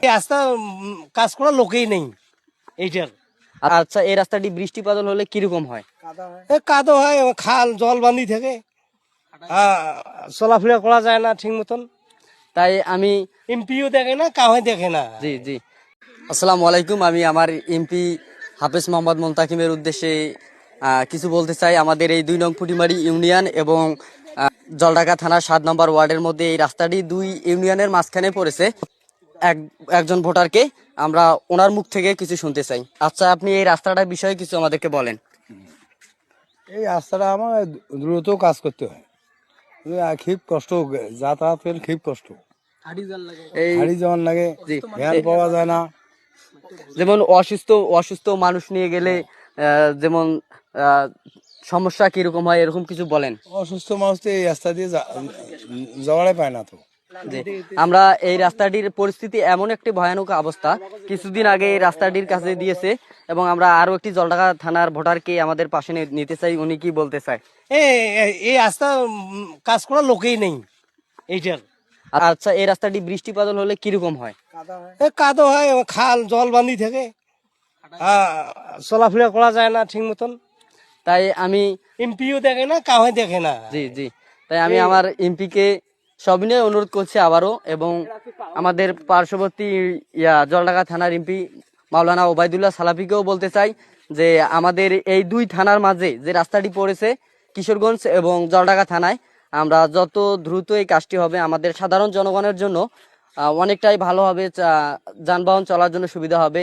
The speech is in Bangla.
এই রাস্তা কাজ করার লোকেই নেই এইটার। আচ্ছা, এই রাস্তাটি বৃষ্টি বাদল হলে কিরকম হয়? কাদো হয়, খাল জল বান্ধি থাকে, চলাফেরা করা যায় না ঠিক মতন। তাই আমি এমপিও দেখে না, কাউকে দেখে না। জি জি, আসসালামু আলাইকুম। আমি আমার এমপি হাফেজ মোহাম্মদ মোন্তাকিমের উদ্দেশ্যে কিছু বলতে চাই। আমাদের এই 2 নং পুটিমারি ইউনিয়ন এবং জলঢাকা থানার 7 নম্বর ওয়ার্ডের মধ্যে এই রাস্তাটি 2 ইউনিয়নের মাঝখানে পড়েছে। একজন ভোটারকে আমরা ওনার মুখ থেকে কিছু শুনতে চাই। আচ্ছা, আপনি এই রাস্তাটার বিষয়ে কিছু আমাদেরকে বলেন। এই রাস্তাটা আমার দ্রুত কাজ করতে হয়, খুব কষ্ট, যাতায়াতের খুব কষ্ট, এই হাড়ি যাওয়ার লাগে, জি, ভ্যান পাওয়া যায় না। যেমন অসুস্থ মানুষ নিয়ে গেলে যেমন সমস্যা কিরকম হয়, এরকম কিছু বলেন। অসুস্থ মানুষ তো এই রাস্তা দিয়ে যাওয়ারে পায় না তো। জি, আমরা এই রাস্তাটির পরিস্থিতি এমন একটি ভয়ানক অবস্থা, কিছুদিন আগে এই রাস্তাটির কাছে দিয়েছে এবং আমরা আরো একটি জলঢাকা থানার ভোটারকে আমাদের পাশে নিতে চাই। উনি কি বলতে চায়? এই রাস্তা কাজ করার লোকেই নেই এইটার। আচ্ছা, এই রাস্তাটি বৃষ্টি বাদল হলে কিরকম হয়? কাদো হয়, খাল জল বান্ধি থাকে, চলাফেরা করা যায় না ঠিক মতন। তাই আমি এমপিও দেখে না, কাউকে দেখে না। জি জি, তাই আমি আমার এমপিকে সবিনয় অনুরোধ করছি আবারও, এবং আমাদের পার্শ্ববর্তী জলঢাকা থানার এমপি মাওলানা ওবায়দুল্লাহ সালাফিকেও বলতে চাই যে আমাদের এই 2 থানার মাঝে যে রাস্তাটি পড়েছে কিশোরগঞ্জ এবং জলঢাকা থানায়, আমরা যত দ্রুত এই কাজটি হবে আমাদের সাধারণ জনগণের জন্য অনেকটাই ভালো হবে, যানবাহন চলার জন্য সুবিধা হবে।